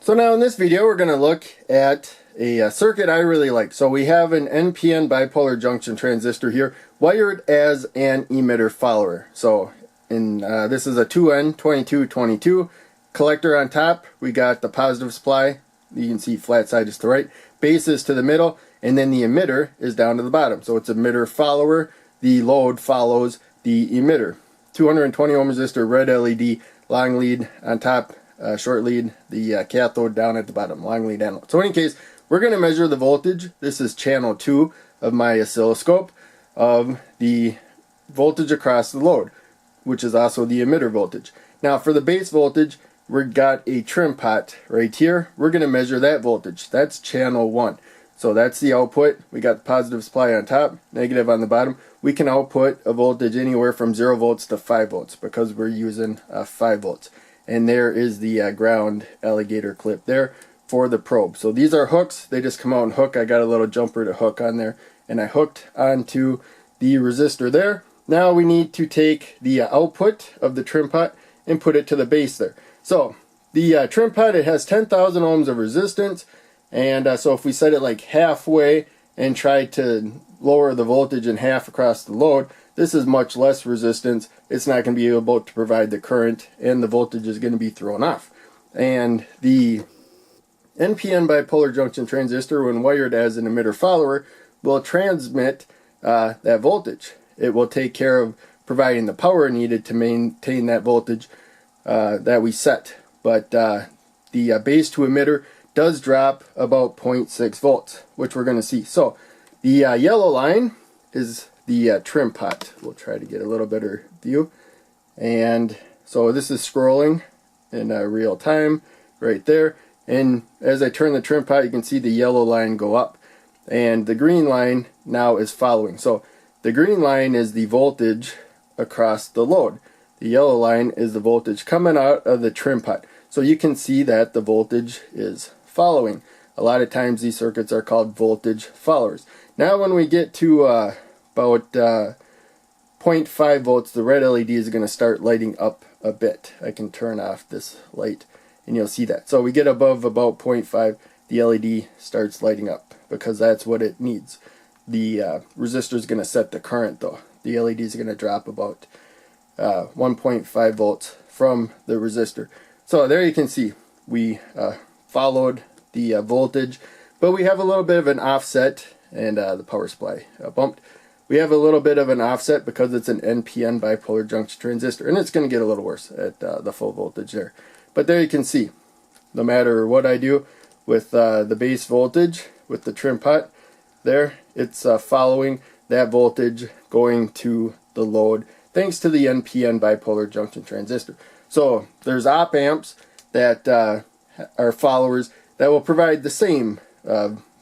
So now in this video we're going to look at a circuit I really like. So we have an NPN bipolar junction transistor here wired as an emitter follower. So this is a 2N2222 collector on top. We got the positive supply. You can see flat side is to the right, base is to the middle, and then the emitter is down to the bottom. So it's emitter follower. The load follows the emitter. 220 ohm resistor, red LED, long lead on top, short lead, the cathode down at the bottom, long lead anode. So in any case, we're going to measure the voltage. This is channel 2 of my oscilloscope of the voltage across the load, which is also the emitter voltage. Now for the base voltage, we've got a trim pot right here. We're going to measure that voltage. That's channel 1. So that's the output. We got the positive supply on top, negative on the bottom. We can output a voltage anywhere from 0 volts to 5 volts because we're using 5 volts. And there is the ground alligator clip there for the probe. So these are hooks. They just come out and hook. I got a little jumper to hook on there, and I hooked onto the resistor there. Now we need to take the output of the trim pot and put it to the base there. So the trim pot, it has 10,000 ohms of resistance, and so if we set it like halfway and try to lower the voltage in half across the load, this is much less resistance. It's not going to be able to provide the current, and the voltage is going to be thrown off. And the NPN bipolar junction transistor, when wired as an emitter follower, will transmit that voltage. It will take care of providing the power needed to maintain that voltage that we set. But the base to emitter does drop about 0.6 volts, which we're going to see. So the yellow line is the trim pot. We'll try to get a little better view. And so this is scrolling in real time right there. And as I turn the trim pot, you can see the yellow line go up. And the green line now is following. So the green line is the voltage across the load. The yellow line is the voltage coming out of the trim pot. So you can see that the voltage is following. A lot of times these circuits are called voltage followers. Now when we get to about 0.5 volts, the red LED is going to start lighting up a bit. I can turn off this light and you'll see that. So we get above about 0.5, the LED starts lighting up because that's what it needs. The resistor is going to set the current though. The LED is going to drop about 1.5 volts from the resistor. So there you can see we followed the voltage, but we have a little bit of an offset, and the power supply bumped. We have a little bit of an offset because it's an NPN bipolar junction transistor, and it's going to get a little worse at the full voltage there. But there you can see, no matter what I do with the base voltage, with the trim pot there, it's following that voltage going to the load thanks to the NPN bipolar junction transistor. So there's op amps that are followers that will provide the same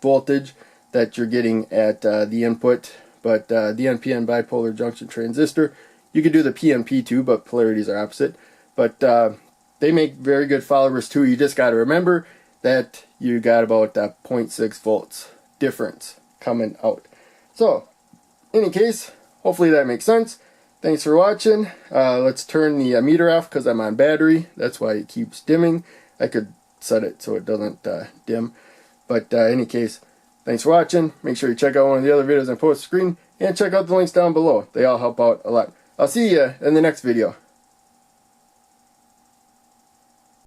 voltage that you're getting at the input, but the NPN bipolar junction transistor, you could do the PNP too, but polarities are opposite. But they make very good followers too. You just got to remember that you got about 0.6 volts difference coming out. So in any case, hopefully that makes sense. Thanks for watching. Let's turn the meter off because I'm on battery. That's why it keeps dimming. I could set it so it doesn't dim. But in any case, thanks for watching. Make sure you check out one of the other videos I post on the screen and check out the links down below. They all help out a lot. I'll see you in the next video.